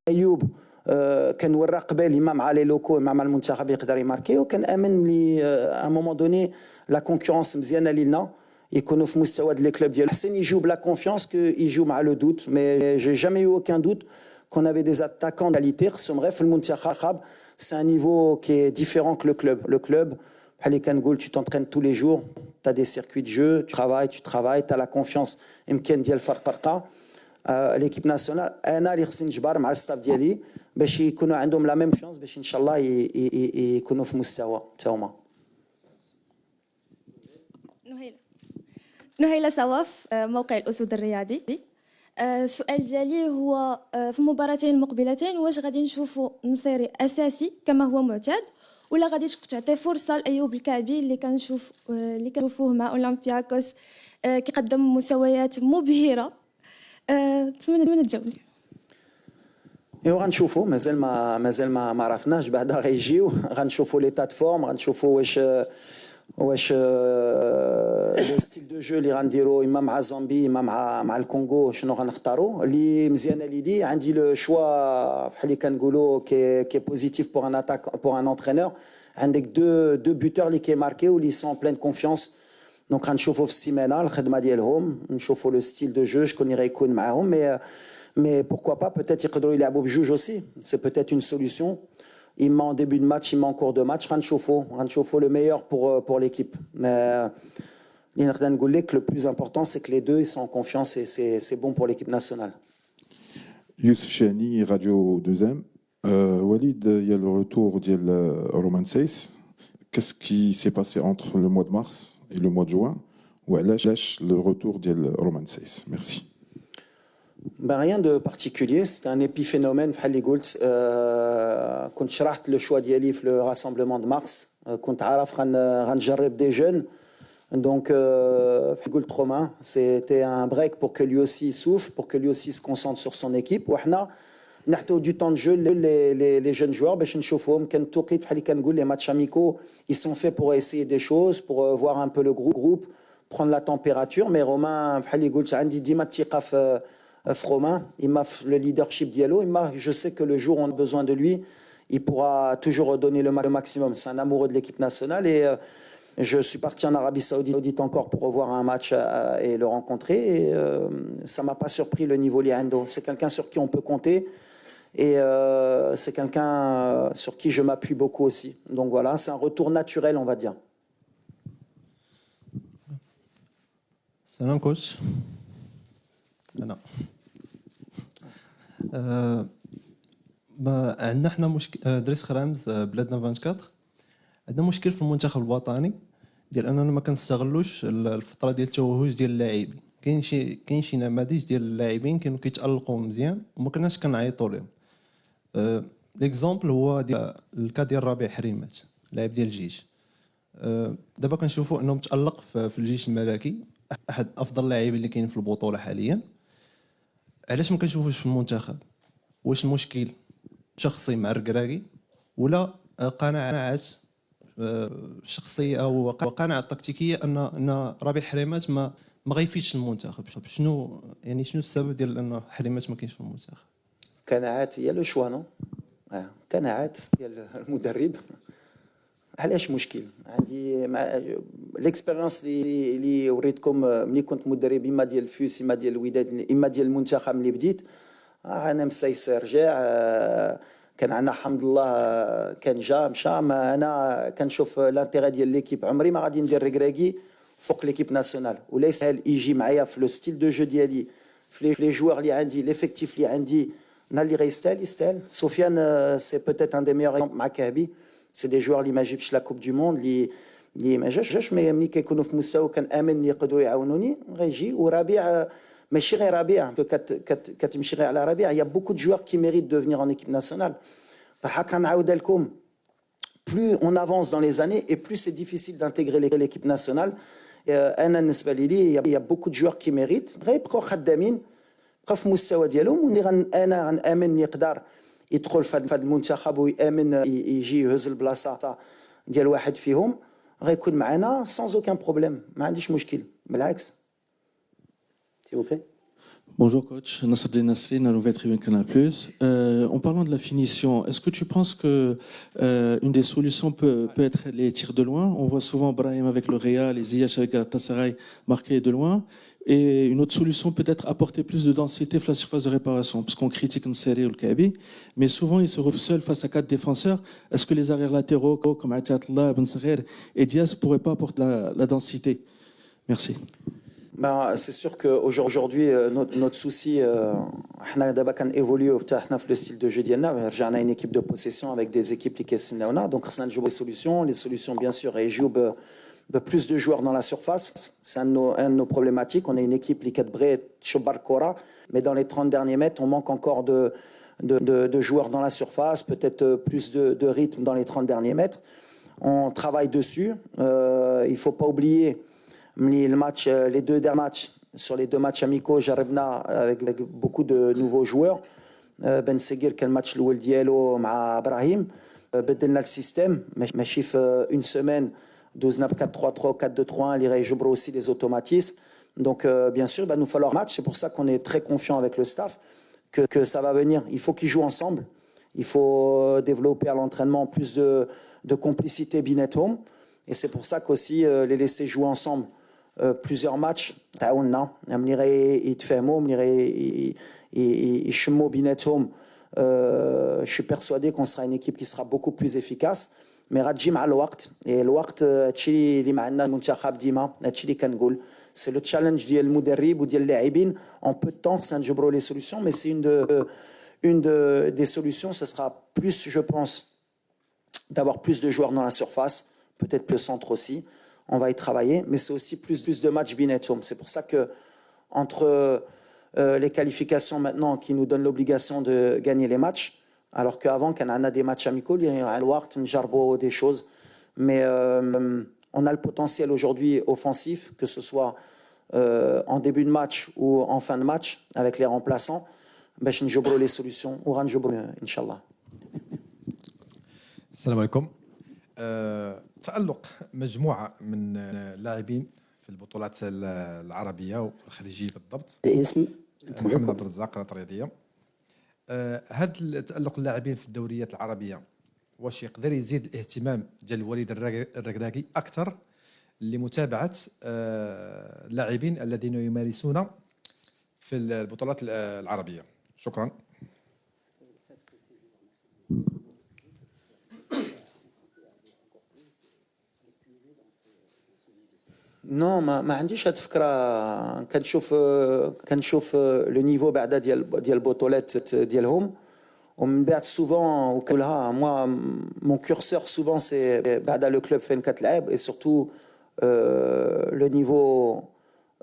ايوب كان ورا قبل اما مع لي لوكو اما مع المنتخب يقدر يماركي، وكان امن ملي ا مومون دوني لا كونكورونس مزيانه لينا يكونوا في مستوى لي كلوب ديالو. احسن يجيو بلا كونفيونس كو يجيو مع لو دوت. مي جي جامي يو اوكان دوت كون افي دي اتاكون كاليتي خصهم غير في المنتخب. سي ان نيفو كي ديفيرون كو لو كلوب. بحال اللي كنقول tu t'entraînes tous les jours, tu as des circuits de jeu, tu travailles, tu as la confiance يمكن ديال فرقه. ليكيب ناسيونال انا اللي خصني نجبر مع الستاف ديالي باش يكونوا عندهم لا ميم كونفيونس باش ان شاء الله يكونوا في مستوى حتى هما. نهيلة صواف، موقع الأسود الرياضي. السؤال ديالي هو في المباراتين المقبلتين واش غادي نشوفوا نصيري أساسي كما هو معتاد، ولا غادي تعطي فرصة لأيوب الكعبي اللي كنشوفوه مع أولمبياكوس كيقدم مستويات مبهرة؟ نتمنى تجاوبني. ايوا غنشوفوا مازال ما عرفناش، بعدا غيجيو غنشوفوا ليطا دو فورم، غنشوفوا واش لو ستيل دو جو اللي غنديرو اما مع زامبي اما مع الكونغو شنو غنختاروا. اللي مزيانه ليدي عندي لو شوا بحال اللي كنقولوا كي بوزيتيف بور ان اتاك بور ان انترينور. عندك دو بوتور اللي كيماركيو اللي سون بلين كونفيونس. دونك غنشوفوا في السيمانه الخدمه ديالهم، نشوفوا لو ستيل دو جو شكون اللي غيكون معاهم. مي pourquoi pas peut-être يقدروا يلعبوا بجوج اوسي. سي peut-être une solution. إما en début de match إما en cours de match. غنشوفوا le meilleur pour l'équipe. Mais اللي نقدر نقول لك le plus important c'est que les deux ils sont en confiance et c'est bon pour l'équipe nationale. Youssef Chani, Radio 2M. Walid, il y a le retour de Romain Saiss. Qu'est-ce qui s'est passé entre le mois de mars et le mois de juin? Ou lâche le retour de Romain Saiss. Merci. Ben rien de particulier, c'est un épiphénomène. بحال اللي قلت كنت شرحت لو شوا ديالي في لو راسمبلمون دو مارس. كنت عارف غنجرب دي جون. Donc قلت Romain, c'était un break pour que lui aussi souffle, pour que lui aussi se concentre sur son équipe. وحنا نحتاجو du temps de jeu les jeunes joueurs باش نشوفوهم. كان التوقيت بحال اللي كنقول les matchs amicaux ils sont faits pour essayer des choses, pour voir un peu le groupe, prendre la température. Mais Romain بحال اللي قلت عندي ديما الثقه في Romain, il m'a le leadership diallo, je sais que le jour où on a besoin de lui, il pourra toujours donner le maximum. C'est un amoureux de l'équipe nationale et je suis parti en Arabie Saoudite encore pour revoir un match et le rencontrer. Et ça m'a pas surpris le niveau Liando. C'est quelqu'un sur qui on peut compter et c'est quelqu'un sur qui je m'appuie beaucoup aussi. Donc voilà, c'est un retour naturel, on va dire. Salam coach. أنا عندنا حنا مشكل دريس خرامز بلادنا 24. عندنا مشكل في المنتخب الوطني ديال اننا ما كنستغلوش الفتره ديال التوهج ديال اللاعبين. كاين شي نماذج ديال اللاعبين كانوا كيتالقوا مزيان وما كناش كنعيطوا لهم. ليكزامبل هو ديال الكا ديال ربيع حريمات لاعب ديال الجيش. دابا كنشوفوا انه متالق في الجيش الملكي، احد افضل اللاعبين اللي كاين في البطوله حاليا. علاش ما كنشوفوش في المنتخب؟ واش المشكل شخصي مع الركراكي ولا قناعات شخصيه او قناعه تكتيكيه ان ربيع حريمات ما غيفيدش المنتخب؟ شنو السبب ديال ان حريمات ما كاينش في المنتخب؟ قناعات هي لو شوا نو. قناعات ديال المدرب. علاش مشكل؟ عندي ليكسبيريونس اللي وريتكم ملي كنت مدرب اما ديال الفوس اما ديال الوداد اما ديال المنتخب ملي بديت. انا مسيسر رجع كان عندنا الحمد لله كان جا مشى. ما انا كنشوف لانتيغي ديال ليكيب. عمري ما غادي ندير ركراكي فوق ليكيب ناسيونال ولا يسهل يجي معايا في لو ستيل دو جو ديالي في لي جوار اللي عندي ليفيكتيف اللي عندي. نهار اللي يستاهل. سفيان سي بوتيت ان دي ميور مع كهبي. سي دي جوار اللي ما جابش لا كوب دو موند اللي ما جاش مي ملي كيكونوا في مستوى كنامن اللي يقدروا يعاونوني غيجي. وربيع ماشي غير ربيع كتمشي غير على ربيع. يا بوكو دو جوار كي ميريت دو فينير ان ايكيب ناسيونال. بحال كنعاود لكم plus on avance dans les années et plus c'est difficile d'intégrer l'équipe nationale. انا بالنسبه لي il y a beaucoup de joueurs qui méritent غيبقاو خدامين بقى في المستوى ديالهم. واللي انا غنامن يقدر يدخل في هذا المنتخب ويامن يجي يهز البلاصه ديال واحد فيهم غيكون معنا sans aucun problème. ما عنديش مشكل بالعكس. s'il vous plaît. Bonjour coach, Nasruddin Nasri, la nouvelle tribune Canal+. En parlant de la finition, est-ce que tu penses que une des solutions peut être les tirs de loin? On voit souvent Brahim avec le Real, les Ziyech avec Galatasaray marqués de loin. Et une autre solution peut être apporter plus de densité sur la surface de réparation, parce qu'on critique Nseri ou le Kabi, mais souvent ils se retrouvent seuls face à 4 défenseurs. Est-ce que les arrières latéraux comme Atatullah, Ben Saghir et Diaz ne pourraient pas apporter la densité? Merci. Ben, c'est sûr qu'aujourd'hui, notre souci, احنا دابا كنيفوليو حتى حنا في لو ستيل دو جو ديالنا رجعنا une équipe de possession avec des équipes اللي كيستناونا دونك خصنا نجيبوا les solutions bien sûr يجيو plus de joueurs dans la surface. C'est un de nos problématiques. On est une équipe qui est Chobar Kora, mais dans les 30 derniers mètres, on manque encore de joueurs dans la surface, peut-être plus de rythme dans les 30 derniers mètres. On travaille dessus. Il ne faut pas oublier les 2 derniers matchs. Sur les 2 matchs amicaux, Jarabna avec beaucoup de nouveaux joueurs. Ben Seguir, quel match l'ouel diallo avec Brahim. بدلنا le système, ماشي في une semaine. 12 nap 4-3-3, 4-2-3-1, il jouera aussi les automatismes. Donc, bien sûr, il va nous falloir match. C'est pour ça qu'on est très confiant avec le staff que ça va venir. Il faut qu'ils jouent ensemble. Il faut développer à l'entraînement plus de complicité Binet Home. Et c'est pour ça qu'aussi les laisser jouer ensemble plusieurs matchs. Je suis persuadé qu'on sera une équipe qui sera beaucoup plus efficace. Mais غتجي مع الوقت الوقت هادشي اللي معنا المنتخب ديما هادشي اللي كنقول سي لو تشالنج ديال المدرب وديال اللاعبين en peu de temps ça نجبروا les solutions mais c'est une des solutions ce sera plus je pense d'avoir plus de joueurs dans la surface peut-être plus centre aussi on va y travailler mais c'est aussi plus de matchs binetum c'est pour ça que entre les qualifications maintenant qui nous donnent l'obligation de gagner les matchs. Alors qu'avant, quand on a des matchs amicaux, il y a des choses. Mais on a le potentiel aujourd'hui offensif, que ce soit en début de match ou en fin de match, avec les remplaçants. باش نجبروا les solutions ونجبروا إن شاء الله. السلام عليكم. تألق مجموعة من اللاعبين في البطولات العربية والخليجية بالضبط. الاسم محمد عبد الرزاق قناة الرياضية. هذا تألق اللاعبين في الدوريات العربية واش يقدر يزيد الاهتمام ديال الوليد الركراكي أكثر لمتابعة اللاعبين الذين يمارسون في البطولات العربية. شكرا. نو ما عنديش هاد الفكره كنشوف لو نيفو بعدا ديال البطولات ديالهم ومن بعد سوفون وكلها موا مون كورسور سوفون سي بعدا لو كلوب فين كتلعب اي سورتو لو نيفو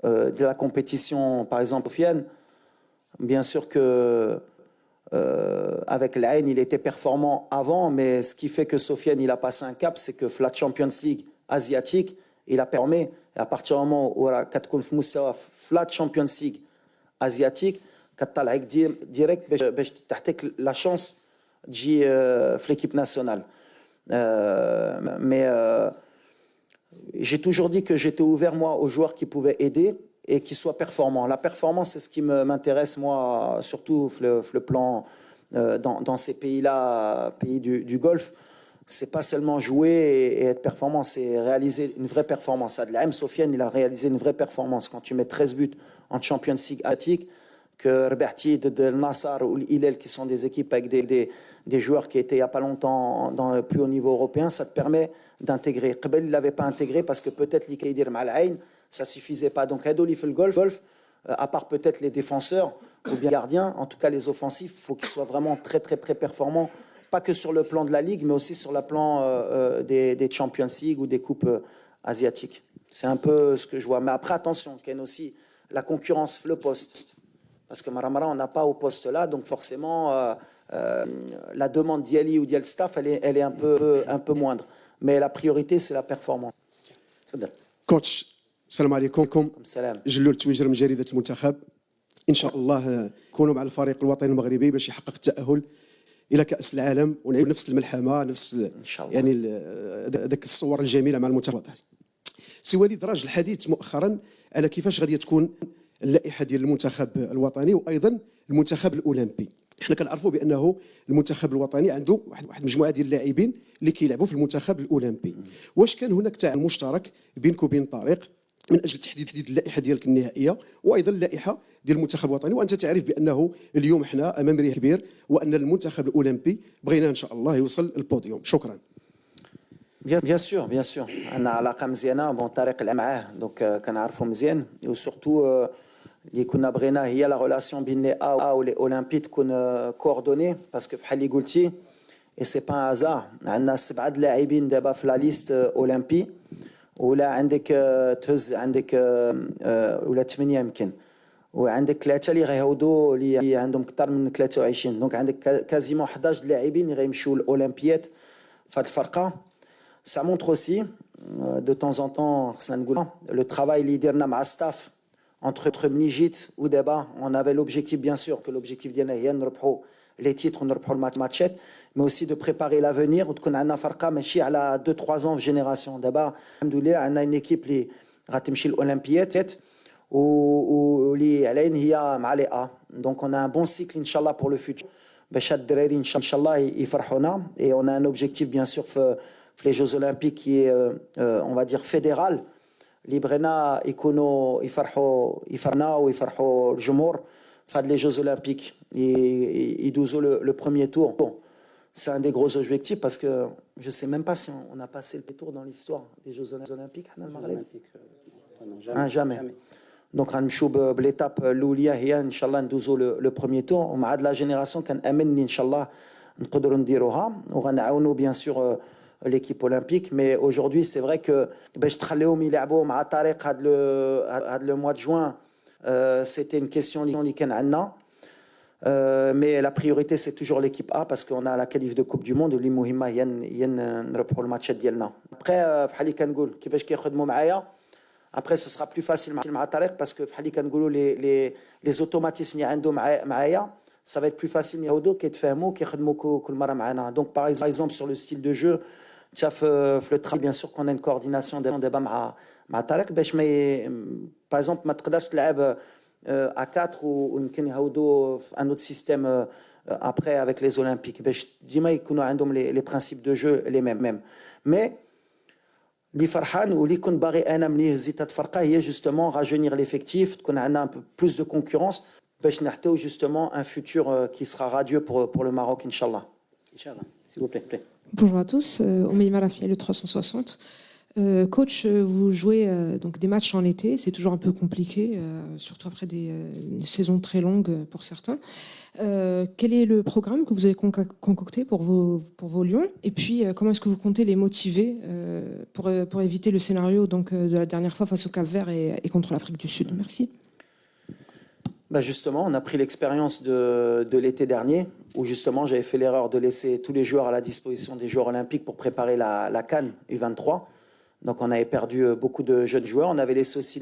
de la compétition par exemple Sofiane bien sûr que avec l'Ain il était performant avant mais ce qui fait que Sofiane il a passé un cap c'est que la Champions League asiatique il a permis à partir du moment où كتكون في مستوى flat Champions League asiatique كتطلعك direct باش تحتك la chance تجي في l'équipe nationale mais j'ai toujours dit que j'étais ouvert moi aux joueurs qui pouvaient aider et qui soient performants. La performance c'est ce qui m'intéresse moi surtout le plan dans ces pays-là, pays du Golfe. C'est pas seulement jouer et être performant, c'est réaliser une vraie performance. Adlaim Sofiane, il a réalisé une vraie performance. Quand tu mets 13 buts en Champions League asiatique, que Rebahti, de Nassar ou l'Hilal, qui sont des équipes avec des joueurs qui étaient il n'y a pas longtemps dans le plus haut niveau européen, ça te permet d'intégrer. Qbel, il ne l'avait pas intégré parce que peut-être l'Ikaidir Mal'ain, ça ne suffisait pas. Donc, Hadoli fait le golf, à part peut-être les défenseurs ou bien les gardiens, en tout cas les offensifs, il faut qu'ils soient vraiment très, très, très performants. Pas que sur le plan de la Ligue, mais aussi sur le plan des Champions League ou des coupes asiatiques. C'est un peu ce que je vois. Mais après, attention, qu'il y a aussi la concurrence, le poste. Parce que Maramara, on n'a pas au poste là, donc forcément, la demande d'Yali ou d'Yal Staff, elle est un peu moindre. Mais la priorité, c'est la performance. كوتش السلام عليكم. سلام. جلول تويجر من جريدة المنتخب. إن شاء الله نكونوا مع الفريق الوطني المغربي باش يحقق التأهل الى كاس العالم ونعيد نفس الملحمه نفس إن شاء الله. يعني ذاك الصور الجميله مع المنتخب الوطني. سي وليد راجل الحديث مؤخرا على كيفاش غادي تكون اللائحه ديال المنتخب الوطني وايضا المنتخب الاولمبي. حنا كنعرفوا بانه المنتخب الوطني عنده واحد مجموعه ديال اللاعبين اللي كيلعبوا في المنتخب الاولمبي. واش كان هناك تعاون مشترك بينك وبين طارق من اجل تحديد اللائحه ديالك النهائيه وايضا اللائحه ديال المنتخب الوطني؟ وانت تعرف بانه اليوم حنا امام ريح كبير وان المنتخب الاولمبي بغينا ان شاء الله يوصل البوديوم. شكرا. Bien sûr, bien sûr. عندنا علاقة مزيانة، بون طارق لعب معاه دونك كنعرفوا مزيان، وسورتو اللي كنا بغينا هي لا ريلاسيون بين لي A و لي اولمبي تكون كوردوني، باسكو بحال اللي قلتي اي سي با هازار، عندنا 7 لاعبين دابا في لا ليست اولمبي، ولا عندك تهز عندك ولا 8 يمكن، وعندك 3 اللي غيهودوا اللي عندهم اكثر من 23، دونك عندك كازيمون 11 لاعبين اللي غيمشيو الاولمبيات في هذه الفرقه. Ça montre aussi, de temps en temps, le travail اللي مع staff entre Mnijit ou Deba. On avait l'objectif, bien sûr, que l'objectif ديالنا هي نربحوا les titres, نربحوا الماتشات, mais aussi de préparer l'avenir وتكون عندنا فرقة ماشي على 2-3 ans في génération. دابا الحمد لله عندنا une équipe اللي غتمشي الأولمبيات واللي علينا هي مع لي A. Donc on a un bon cycle, Inch'Allah, pour le futur. باش هاد الدراري Inch'Allah يفرحونا. Et on a un objectif, bien sûr, les Jeux Olympiques qui est, on va dire, fédéral. اللي بغينا يكونوا يفرحنا ويفرحوا الجمهور في هاد les Jeux Olympiques يدوزوا le premier tour. Bon, c'est un des gros objectifs parce que je sais même pas si on a passé le tour dans l'histoire des Jeux Olympiques حنا المغرب. Jamais. Donc غنمشيو بالétape الاوليه هي ان شاء الله ندوزوا le premier tour ومع هاد لا جينيراسيون كنامن ان شاء الله نقدروا نديروها وغنعاونوا bien sûr l'équipe olympique. Mais aujourd'hui c'est vrai que باش تخليهم يلعبوا مع طارق هاد le mois de juin c'était une question اللي كان عندنا. Mais la priorité c'est toujours l'équipe A parce qu'on a la qualif de Coupe du Monde اللي مهمه هي نربحوا الماتشات ديالنا. Après بحال اللي كنقول كيفاش كيخدموا معايا. Après ce sera plus facile مع طارق parce que بحال اللي كنقولوا les automatismes اللي عنده معايا ça va être plus facile يعودوا كيتفاهموا كيخدموا كل مره معنا. Donc par exemple sur le style de jeu في le travail bien sûr qu'on a une coordination دابا مع طارق باش par exemple ما تقدرش تلعب à 4 ويمكن يعودوا في un autre système après avec les olympiques باش ديما يكونوا عندهم les principes de jeu les mêmes. Mais اللي فرحان واللي كنت باغي انا ملي هزيت هاد الفرقه هي جوستومون راجونير ليفيكتيف تكون عندنا un peu plus de concurrence باش نحتاو justement un futur qui sera radieux pour le Maroc Inch'Allah. Inch'Allah, s'il vous plaît. Bonjour à tous, Oumeima Rafiel, le 360. Coach, vous jouez donc des matchs en été, c'est toujours un peu compliqué, surtout après des saisons très longues pour certains. Quel est le programme que vous avez concocté pour vos Lions? Et puis, comment est-ce que vous comptez les motiver pour éviter le scénario donc, de la dernière fois face au Cap-Vert et contre l'Afrique du Sud? Merci. Bah justement, on a pris l'expérience de l'été dernier, où justement j'avais fait l'erreur de laisser tous les joueurs à la disposition des joueurs olympiques pour préparer la CAN U23. Donc on avait perdu beaucoup de jeunes joueurs. On avait laissé aussi